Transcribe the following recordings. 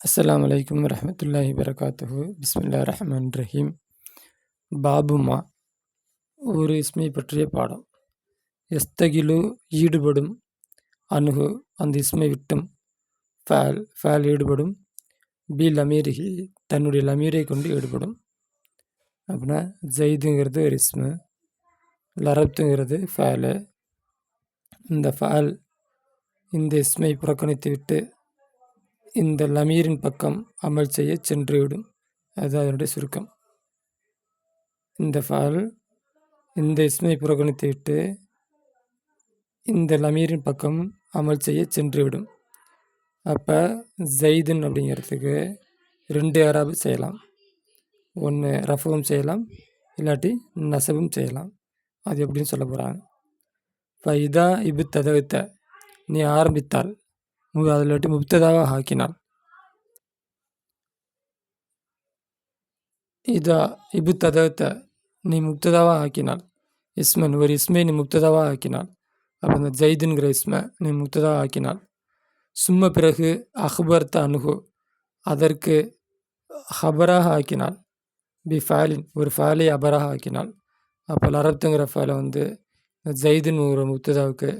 அஸ்ஸலாமு அலைக்கும் வரஹ்மத்துல்லாஹி வரகாத்துஹு. பிஸ்மில்லாஹிர் ரஹ்மானிர் ரஹீம். பாபுமா ஒரு இஸ்மை பற்றிய பாடம். எஸ்தகிலு ஈடுபடும், அணுகு அந்த இஸ்மை விட்டும், ஃபேல் ஈடுபடும், பி லமீரிஹி தன்னுடைய லமீரை கொண்டு ஈடுபடும். அப்படின்னா ஜெய்துங்கிறது ஒரு இஸ்மு, லரப்துங்கிறது ஃபேலு. இந்த ஃபேல் இந்த இஸ்மை புறக்கணித்து விட்டு இந்த லமீரின் பக்கம் அமல் செய்ய சென்றுவிடும். அது அதனுடைய சுருக்கம். இந்த ஃபேல் இந்த இஸ்மை புறக்கணித்து விட்டு இந்த லமீரின் பக்கம் அமல் செய்ய சென்றுவிடும். அப்போ ஜெய்துன் அப்படிங்கிறதுக்கு ரெண்டு யாராவது செய்யலாம். ஒன்று ரஃபும் செய்யலாம், இல்லாட்டி நசபும் செய்யலாம். அது எப்படின்னு சொல்ல போகிறாங்க. இப்போ இதா ததவித்த நீ ஆரம்பித்தால், அதில் இல்லாட்டி முப்ததாவாக ஆக்கினாள். இதா ததவித்த நீ முப்ததாவாக ஆக்கினாள். இஸ்மன் ஒரு இஸ்மை நீ முப்ததாவாக ஆக்கினாள். அப்போ இந்த ஜெய்துங்கிற இஸ்மை நீ முப்ததாவாக ஆக்கினாள். சும்மா பிறகு அஹ்பர்த்த அணுகு அதற்கு ஹபராக ஆக்கினாள். பி ஃபேலின் ஒரு ஃபேலை அபராக ஆக்கினாள். அப்போ லரப்துங்கிற ஃபேலை ஜெய்துன் ஒரு முப்ததாவுக்கு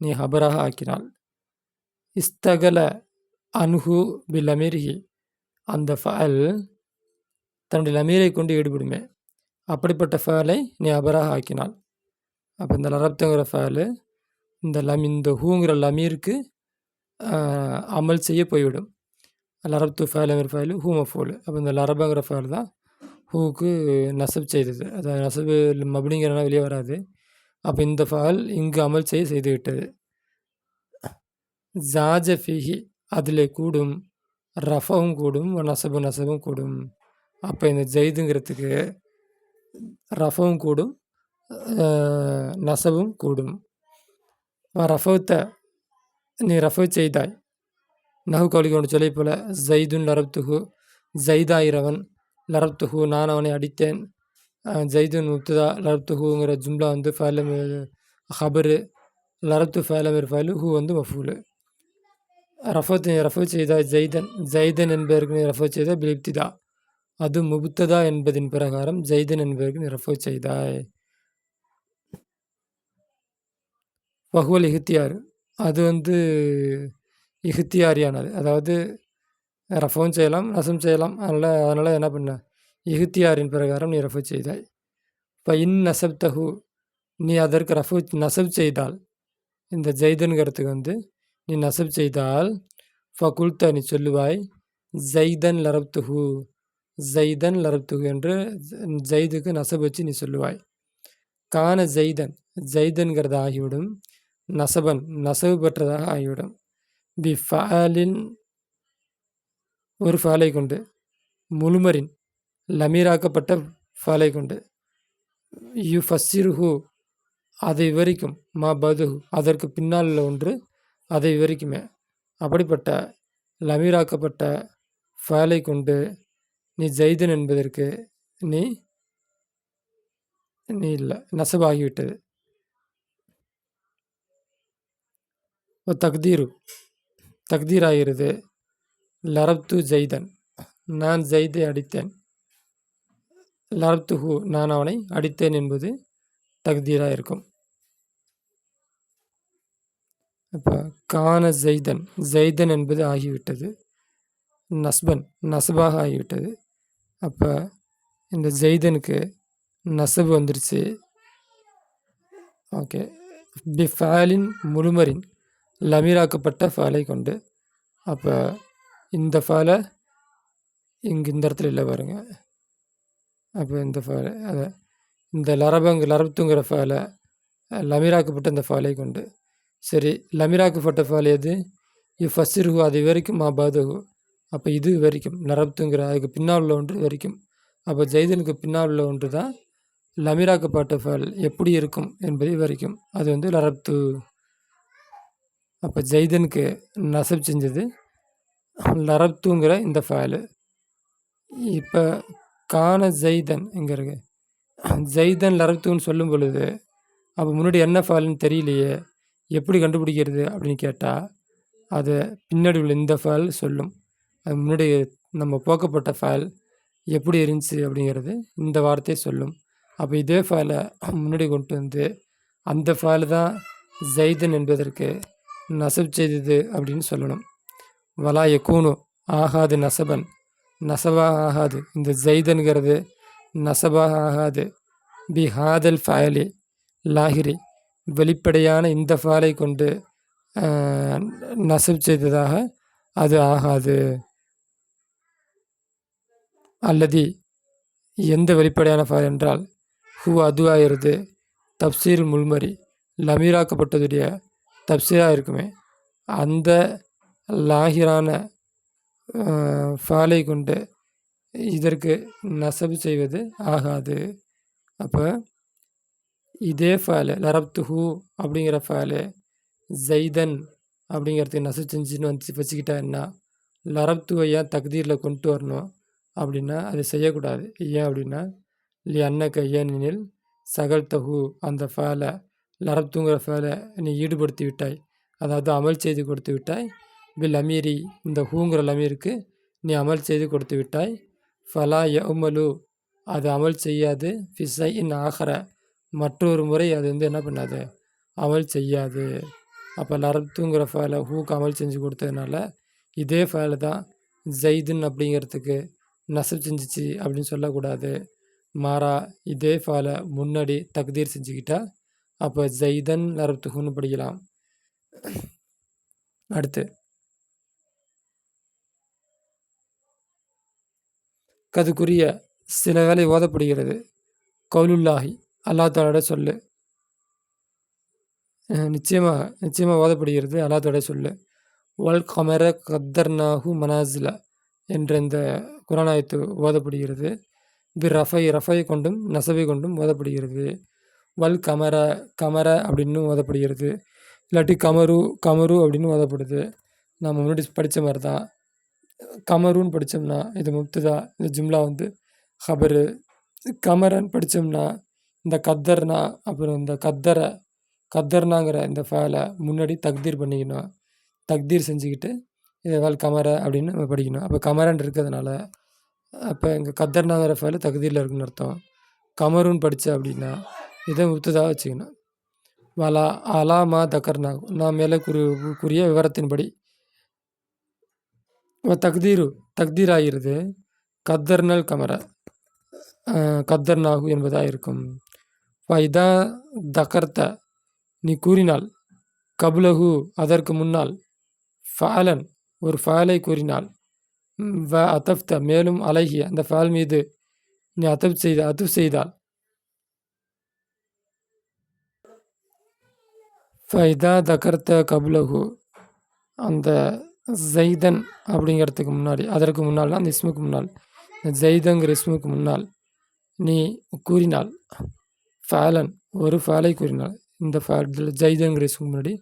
நீ ஹபராக ஆக்கினாள். இஸ்தகல அணுகு பி லமீரிஹி அந்த ஃபேல் தன்னுடைய லமீரை கொண்டு ஈடுபடுமே, அப்படிப்பட்ட ஃபேலை நீ அபராக ஆக்கினாள். அப்போ இந்த லரப்துங்கிற ஃபேலு இந்த ஹூங்கிற லமீருக்கு அமல் செய்ய போய்விடும். லரப்து ஃபேலுங்கிற ஃபேலு ஹூ மஃபூல். அப்போ இந்த லரபங்கிற ஃபேல் தான் ஹூக்கு நசப் செய்தது. அது நசபு மப்னிங்கிறனால வெளியே வராது. அப்போ இந்த ஃபேல் இங்கு அமல் செய்து விட்டது. ஜாஜ ஃபீஹி அதில் கூடும், ரஃபவும் கூடும், நசபும் கூடும். அப்போ இந்த ஜெய்துங்கிறதுக்கு ரஃபவும் கூடும், நசபும் கூடும். ரஃபத்தை நீ ரஃபவ் செய்தாய். நஹு கவலிக்கு ஒன்று சொல்லி போல ஜெய்துன் லரப்துஹு ஜெய்தாயிரவன் லரப்துஹு நான் அவனை அடித்தேன். ஜெய்துன் முப்ததா லரப்துஹுங்கிற ஜும்லா ஃபேல ஹபரு, லரப்து ஃபேலமிர் ஃபேலு ஹூ மஃபூலு. ரஃபவ் செய்தாய் ஜெய்தன் என்பதற்கு நீ ரஃபவ் செய்தாய் பிலிப்திதா அது முப்ததா என்பதின் பிரகாரம் ஜெய்தன் என்பதற்கு நீ ரஃபவ் செய்தாய். வஹுவல் இஹ்தியார் அது இஹ்தியாரியானது, அதாவது ரஃபவும் செய்யலாம் நசம் செய்யலாம். அதனால் என்ன பண்ண இஹ்தியாரின் பிரகாரம் நீ ரஃபவ் செய்தாய். இப்போ நசப்தஹு நீ அதற்கு நசப் செய்தால், இந்த ஜெய்தன்கிறதுக்கு நீ நசப் செய்தால் ஃபகுல்த நீ சொல்லுவாய் ஜெய்தன் லரப்துஹு என்று ஜெய்துக்கு நசப் வச்சு நீ சொல்லுவாய். கான ஜெய்தன்கிறது ஆகிவிடும், நசபு பெற்றதாக ஆகிவிடும். பி ஃபேலின் ஒரு ஃபேலை கொண்டு, முழுமரின் லமீராக்கப்பட்ட ஃபேலை கொண்டு, யு ஃபஸ்ஸிருஹு அதை விவரிக்கும், மா பதுஹு அதற்கு பின்னால் உள்ள ஒன்று அதை விவரிக்குமே, அப்படிப்பட்ட லமீராக்கப்பட்ட ஃபேலை கொண்டு நீ ஜெய்தன் என்பதற்கு நீ இல்லை நசபாகிவிட்டது. தக்தீராகிறது லரப்து ஜெய்தன் நான் ஜெய்தை அடித்தேன், லரப்துஹு நான் அவனை அடித்தேன் என்பது தக்தீராக இருக்கும். அப்போ கான ஜெய்தன் என்பது ஆகிவிட்டது, நசபாக ஆகிவிட்டது. அப்போ இந்த ஜெய்தனுக்கு நசபு வந்துருச்சு. ஓகே. பி ஃபேலின் முழுமரின் லமீராக்கப்பட்ட ஃபேலை கொண்டு. அப்போ இந்த ஃபேலை இந்த இடத்துல இல்லை பாருங்க. அப்போ இந்த ஃபேலை இந்த லரப்துங்கிற ஃபேலை லமீராக்கப்பட்ட இந்த ஃபேலை கொண்டு. சரி, லமீராக்கப்பட்ட ஃபேல் எது? ஃபஸ்ஸிருஹு அது வரைக்கும் மா பாதஹு. அப்போ இது வரைக்கும் லரப்துங்கிற அதுக்கு பின்னால் உள்ள ஒன்று வரைக்கும். அப்போ ஜெய்தனுக்கு பின்னால் உள்ள ஒன்று தான் லமீராக்கப்பட்ட ஃபேல் எப்படி இருக்கும் என்பதை வரைக்கும் அது லரப்து. அப்போ ஜெய்தனுக்கு நசப் செஞ்சது லரப்துங்கிற இந்த ஃபேலு. இப்போ கான ஜெய்தன் இங்கே இருக்கு, ஜெய்தன் லரப்துன்னு சொல்லும் பொழுது அப்போ முன்னாடி என்ன ஃபேல்னு தெரியலையே, எப்படி கண்டுபிடிக்கிறது அப்படின்னு கேட்டால் அது பின்னாடி உள்ள இந்த ஃபேல் சொல்லும். அது முன்னாடி நம்ம போக்கப்பட்ட ஃபைல் எப்படி இருந்துச்சு அப்படிங்கிறது இந்த வார்த்தை சொல்லும். அப்போ இதே ஃபைலை முன்னாடி கொண்டு வந்து அந்த ஃபைல் தான் ஜைதன் என்பதற்கு நசப் செய்தது அப்படின்னு சொல்லணும். வலா யக்கூனு ஆகாது நசபன், நசபாக ஆகாது. இந்த ஜைதன்கிறது நசபாக ஆகாது. பி ஹாதல் ஃபயலி லாஹிரி, வெளிப்படையான இந்த ஃபைலை கொண்டு நசப் செய்ததாக அது ஆகாது. அல்லது எந்த வெளிப்படையான ஃபைல் என்றால் ஹூ அதுவாகிறது தப்சீர் முல்மரி, லமீராக்கப்பட்டதுடைய தப்சீராக இருக்குமே அந்த லாஹிரான ஃபைலை கொண்டு இதற்கு நசபு செய்வது ஆகாது. அப்போ இதே ஃபைலு லரப்துஹு அப்படிங்கிற ஃபைலு ஜைதன் அப்படிங்கிறதுக்கு நசப் செஞ்சுன்னு வச்சுக்கிட்டா என்ன, லரப்துவை ஏன் தக்தீரில் கொண்டு வரணும் அப்படின்னா அது செய்யக்கூடாது. ஏன் அப்படின்னா அன்னக்க ஏனெனில் சகல்தஹு அந்த ஃபைலை லரப்துங்கிற ஃபைலை நீ ஈடுபடுத்தி விட்டாய், அதாவது அமல் செய்து கொடுத்து விட்டாய். பில் அமீரி, இந்த ஹூங்கிற லமீருக்கு நீ அமல் செய்து கொடுத்து விட்டாய். ஃபலா யமலு, அது அமல் செய்யாது. ஃபிஸை இன் ஆஹர, மற்றொரு முறை அது என்ன பண்ணாது, அமல் செய்யாது. அப்போ லரப்துங்கிற ஃபைலை ஹூக்கு அமல் செஞ்சு கொடுத்ததுனால இதே ஃபைலை தான் ஜைதுன் அப்படிங்கிறதுக்கு நசப் செஞ்சிச்சு அப்படின்னு சொல்லக்கூடாது. மாறா இதே ஃபைலை முன்னாடி தக்தீர் செஞ்சுக்கிட்டா அப்போ ஜைதன் லரப்துஹுன்னு படிக்கலாம். அடுத்து கதுக்குரிய சில வேளை ஓதப்படுகிறது. கவுலுல்லாஹி, அல்லாஹ் தஆலாவுடைய சொல்லு. நிச்சயமாக ஓதப்படுகிறது அல்லாஹ் தஆலாவுடைய சொல்லு. வல் கமர கத்தர்னாஹு மனாசில என்ற இந்த குர்ஆன் ஆயத்து ஓதப்படுகிறது. ரஃபை கொண்டும் நசபை கொண்டும் ஓதப்படுகிறது. வல் கமர அப்படின்னு ஓதப்படுகிறது. இல்லாட்டி கமரு அப்படின்னு ஓதப்படுது. நம்ம முன்னாடி படித்த மாதிரி தான். கமருன்னு படித்தோம்னா இது முப்ததா, இந்த ஜும்லா ஹபரு. கமரன் படித்தோம்னா இந்த கத்தர்னா, அப்புறம் இந்த கத்தர்னாங்கிற இந்த ஃபைலை முன்னாடி தக்தீர் பண்ணிக்கணும். தக்தீர் செஞ்சுக்கிட்டு இதை வல் கமர அப்படின்னு நம்ம படிக்கணும். அப்போ கமரன் இருக்கிறதுனால அப்போ இங்கே கத்தர்னாங்கிற ஃபைலை தக்தீரில் இருக்குன்னு அர்த்தம். கமருன்னு படித்த அப்படின்னா இதை முப்ததாக வச்சுக்கணும். வலா அலாமா தக்கர்னா, நான் மேலே கூறிய விவரத்தின்படி. தக்தீர் ஆகிறது கத்தர்னல் கமர, கத்தர்னாகு என்பதாக இருக்கும். இதா தகர்த்த, நீ கூறினால், கபுலகு அதற்கு முன்னால், ஃபஅலன் ஒரு ஃபஅலை கூறினால், வ அதஃப்த மேலும் அலைஹி அந்த ஃபஅல் மீது நீ அதுஃப் செய்தால், ஃபைதா தகர்த்த கபுலகு அந்த ஜைதன் அப்படிங்கிறதுக்கு முன்னாடி, அதற்கு முன்னால் அந்த இஸ்முக்கு முன்னால், ஜைதங்கிற இஸ்முக்கு முன்னால் நீ கூறினால், ஃபஅலன் ஒரு ஃபஅலை கூறினால், இந்த ஃபஅல் ஜைதங்கிற இஸ்முக்கு முன்னாடி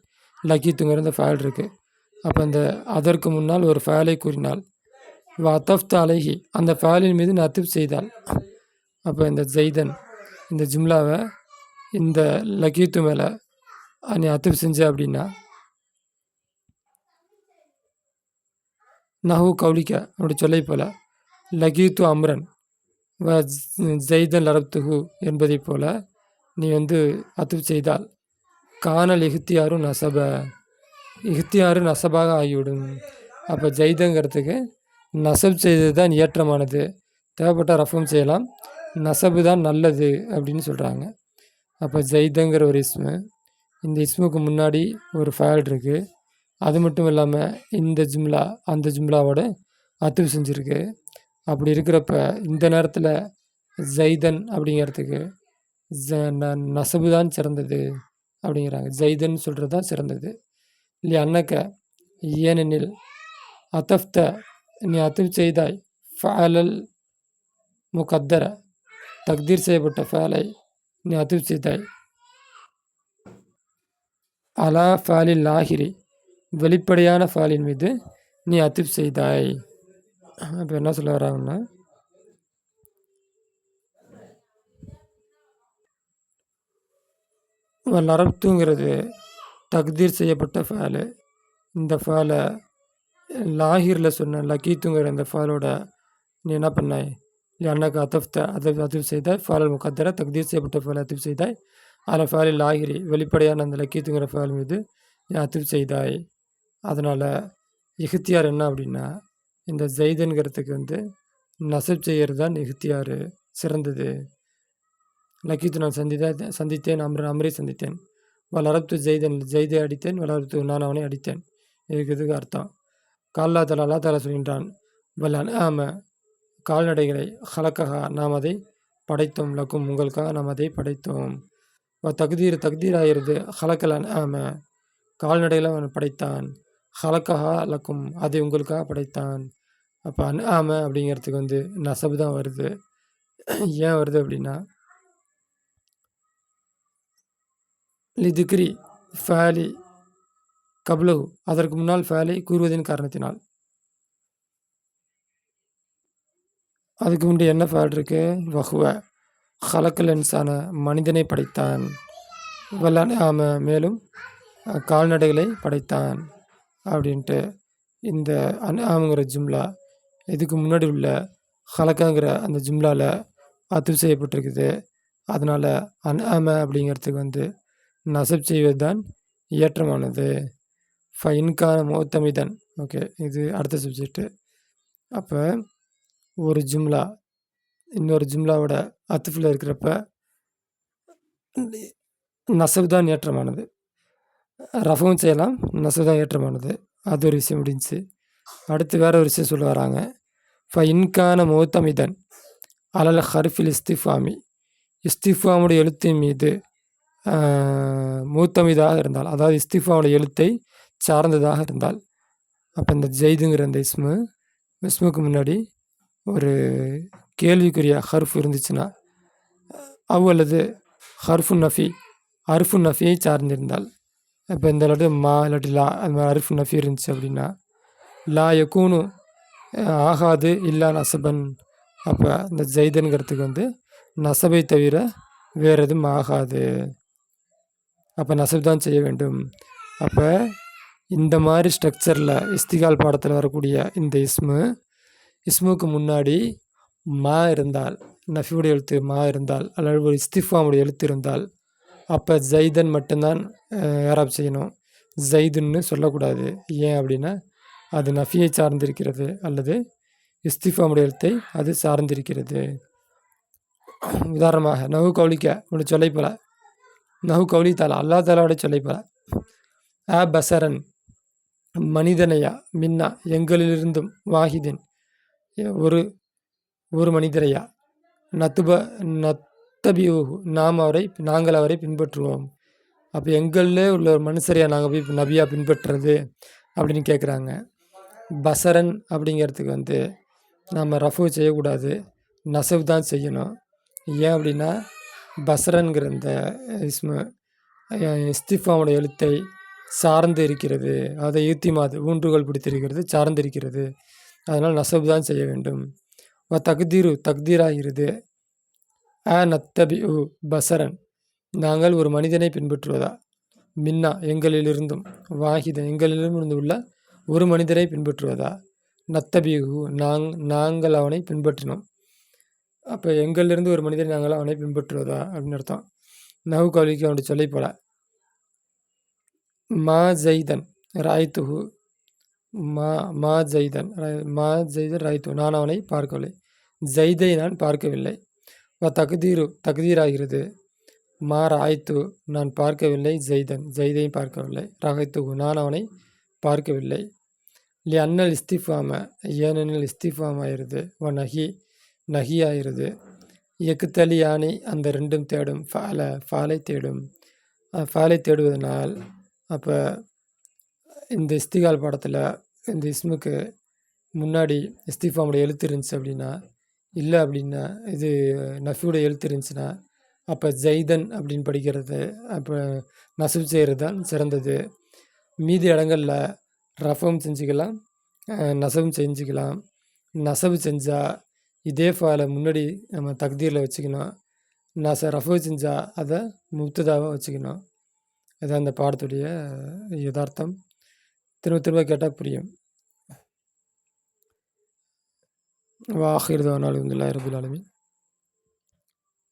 லக்கீத்துங்கிற இந்த ஃபஅல் இருக்குது. அப்போ அந்த அதற்கு முன்னால் ஒரு ஃபஅலை கூறினால், வ அதஃப்த அலைஹி அந்த ஃபஅலின் மீது நீ அத்துப் செய்தால், அப்போ இந்த ஜைதன் இந்த ஜும்லாவை இந்த லக்கீத்து மேலே நீ அத்துப் செஞ்ச அப்படின்னா நஹு கவுலிக்க அப்படி சொல்லை போல, லகீத்து அம்ரன் வ ஜைதன் லரப்துஹு என்பதை போல நீ அத்துப் செய்தால், கானல் இஹ்தியாரு நசபாக ஆகிவிடும். அப்போ ஜைதங்கிறதுக்கு நசப் செய்தது தான் ஏற்றமானது. தேவைப்பட்டால் ரஃபும் செய்யலாம், நசபு தான் நல்லது அப்படின்னு சொல்கிறாங்க. அப்போ ஜைதங்கிற ஒரு இஸ்மு, இந்த இஸ்முக்கு முன்னாடி ஒரு ஃபஅல் இருக்குது. அது மட்டும் இல்லாமல் இந்த ஜும்லா அந்த ஜும்லாவோட அத்துப் செஞ்சுருக்கு. அப்படி இருக்கிறப்ப இந்த நேரத்தில் ஜைதன் அப்படிங்கிறதுக்கு நசபு தான் சிறந்தது அப்படிங்கிறாங்க. ஜைதன் சொல்கிறது தான் சிறந்தது. இல்லை அன்னக்க ஏனெனில், அதஃப்த நீ அத்துப் செய்தாய், ஃபஅலல் முகத்தர தக்தீர் செய்யப்பட்ட ஃபஅலை நீ அத்துப் செய்தாய், அலா ஃபஅலில் லாஹிரி வெளிப்படையான ஃபஅலின் மீது நீ அத்துப் செய்தாய். அப்போ என்ன சொல்ல வராங்கன்னா, லரப்துங்கிறது தக்தீர் செய்யப்பட்ட ஃபஅலு. இந்த ஃபஅலை லாஹிரில் சொன்ன லக்கீத்துங்கிற அந்த ஃபாலோட நீ என்ன பண்ணாய் அண்ணாக்கு அத்தஃப் செய்தாய் ஃபாலல் முகத்தர தக்தீர் செய்யப்பட்ட ஃபால் அத்திப் செய்தாய் அதில் ஃபாலில் லாஹிரி வெளிப்படையான அந்த லக்கீத்துங்கிற ஃபால் மீது நீ அத்திப் செய்தாய். அதனால் இஹ்தியார் என்ன அப்படின்னா இந்த ஜெய்துங்கிறதுக்கு நசப் செய்கிறது தான் இஹ்தியார் சிறந்தது. லக்கீத்து நான் சந்தித்தேன் அம்ரை சந்தித்தேன். வளரப்து ஜெய்தை அடித்தேன் வளரப்து நான் அவனை அடித்தேன். இதுக்கு அர்த்தம். அல்லா தாலா சொல்கின்றான் வல்லான் கால்நடைகளை ஹலக்கஹா நாம் அதை படைத்தோம் லக்கும் உங்களுக்காக நாம் அதை படைத்தோம். தக்தீராகிறது ஹலக்கலான் கால்நடைகளை அவன் படைத்தான். ஹலக்கஹா லக்கும் அதை உங்களுக்காக படைத்தான். அப்போ அப்படிங்கிறதுக்கு நசபு தான் வருது. ஏன் வருது அப்படின்னா லிதிக்ரி ஃபேலி கப்லு அதற்கு முன்னால் ஃபேலை கூறுவதின் காரணத்தினால். அதுக்கு முன்னாடி என்ன ஃபேல் இருக்கு? வஹுவ ஹலக்கல் இன்சான மனிதனை படைத்தான். வல்லான் மேலும் கால்நடைகளை படைத்தான் அப்படின்ட்டு இந்த அன்ஆம்ங்கிற ஜும்லா இதுக்கு முன்னாடி உள்ள ஹலக்காங்கிற அந்த ஜும்லாவில் அத்துப் செய்யப்பட்டிருக்குது. அதனால் அப்படிங்கிறதுக்கு நசப் செய்வது தான் ஏற்றமானது. ஃபைன்கான மோத்தமிதன். ஓகே, இது அடுத்த சப்ஜெக்டு. அப்போ ஒரு ஜும்லா இன்னொரு ஜும்லாவோட அத்துஃபில் இருக்கிறப்ப நசப் தான் ஏற்றமானது. ரஃபவும் செய்யலாம், நசப் தான் ஏற்றமானது. அது ஒரு விஷயம் முடிஞ்சு. அடுத்து வேற ஒரு விஷயம் சொல்ல வராங்க. ஃபைன்கான மோத்தமிதன் அலல் ஹர்ஃபில் இஸ்திஃபாமுடைய எழுத்தின் மீது மூத்தமிதாக இருந்தால், அதாவது இஸ்திஃபாவுடைய எழுத்தை சார்ந்ததாக இருந்தால், அப்போ இந்த ஜெய்துங்கிற அந்த இஸ்முக்கு முன்னாடி ஒரு கேள்விக்குரிய ஹர்ஃப் இருந்துச்சுன்னா அல்லது ஹர்ஃபு நஃபியை சார்ந்திருந்தால், இப்போ இந்த இல்லாட்டி மா இல்லாட்டி லா அது மாதிரி ஹர்ஃபு நஃபி இருந்துச்சு அப்படின்னா லா யக்கூனு ஆகாது இல்லா நசபன். அப்போ இந்த ஜெய்துங்கிறதுக்கு நசபை தவிர வேறு எதுவும் ஆகாது. அப்போ நசப் தான் செய்ய வேண்டும். அப்போ இந்த மாதிரி ஸ்ட்ரக்சரில் இஸ்திகால் பாடத்தில் வரக்கூடிய இந்த இஸ்முக்கு முன்னாடி மா இருந்தால், நஃபியுடைய எழுத்து மா இருந்தால் அல்லது ஒரு இஸ்திஃபாமுடைய எழுத்து இருந்தால் அப்போ ஜைதன் மட்டும்தான் ஏராப் செய்யணும். ஜைதுன்னு சொல்லக்கூடாது. ஏன் அப்படின்னா அது நஃபியை சார்ந்திருக்கிறது அல்லது இஸ்திஃபாமுடைய எழுத்தை அது சார்ந்திருக்கிறது. உதாரணமாக நஹு கௌலிக்க உடைய சொல்லை போல, நஹு கௌலி தாலா அல்லா தாலாவுடைய சொல்லை போல, பசரன் மனிதனையா மின்னா எங்களிலிருந்தும் வாஹிதின் ஒரு மனிதரையா நத்தபியூஹு நாங்கள் அவரை பின்பற்றுவோம். அப்போ எங்களிலே உள்ள ஒரு மனுஷரையா நாங்கள் போய் நபியாக பின்பற்றுறது அப்படின்னு கேட்குறாங்க. பசரன் அப்படிங்கிறதுக்கு நம்ம ரஃபு செய்யக்கூடாது, நசப் தான் செய்யணும். ஏன் அப்படின்னா பசரன்கிற இந்த இஸ்திஃபாவோட எழுத்தை சார்ந்து இருக்கிறது. அதை ஈத்திமாது ஊன்றுகள் பிடித்திருக்கிறது, சார்ந்து இருக்கிறது. அதனால் நசப் தான் செய்ய வேண்டும். தக்தீராகிறது நத்தபி பசரன் நாங்கள் ஒரு மனிதனை பின்பற்றுவதா, மின்னா எங்களிலிருந்தும், வாஹிதன் எங்களிலிருந்து உள்ள ஒரு மனிதரை பின்பற்றுவதா, நத்தபிஹு நாங்கள் அவனை பின்பற்றினோம். அப்போ எங்களிலிருந்து ஒரு மனிதரை நாங்கள் அவனை பின்பற்றுவதா அப்படின்னு அர்த்தம். நஹு கௌலிக்கு அவனுடைய சொல்லை போல, மா ஜெய்தன் ராய்த்துஹு மா ஜெய்தன் ராய்த்து நான் அவனை பார்க்கவில்லை, ஜெய்தை நான் பார்க்கவில்லை. தக்தீராகிறது மா ராய்த்து நான் பார்க்கவில்லை, ஜெய்தையும் பார்க்கவில்லை, ராய்த்துஹு நான் அவனை பார்க்கவில்லை. லி அன்னல் இஸ்திஃபாம ஏனெனில் இஸ்திஃபாம் ஆயிடுது, நஹி ஆயிடுது. எக்குத்தலி யானை அந்த ரெண்டும் தேடும், ஃபாலை தேடும். ஃபாலை தேடுவதனால் அப்போ இந்த இஸ்திகால் பாடத்தில் இந்த இஸ்முக்கு முன்னாடி இஸ்திஃபாமுடைய எழுத்து இருந்துச்சு அப்படின்னா, இல்லை அப்படின்னா இது நஃபியுடைய எழுத்து இருந்துச்சுன்னா அப்போ ஜெய்தன் அப்படின்னு படிக்கிறது, அப்போ நசப் செய்கிறது தான் சிறந்தது. மீதி இடங்களில் ரஃபம் செஞ்சுக்கலாம், நசபும் செஞ்சுக்கலாம். நசபு செஞ்சால் இதே ஃபாலை முன்னாடி நம்ம தக்தீரில் வச்சுக்கணும். ரஃபு செஞ்சால் அதை முப்ததாவாக வச்சுக்கணும். இதுதான் அந்த பாடத்துடைய யதார்த்தம். திரும்ப திரும்ப கேட்டால் புரியும். வாஹிர் தவானா அல்ஹம்துலில்லாஹி ரபில் ஆலமீன்.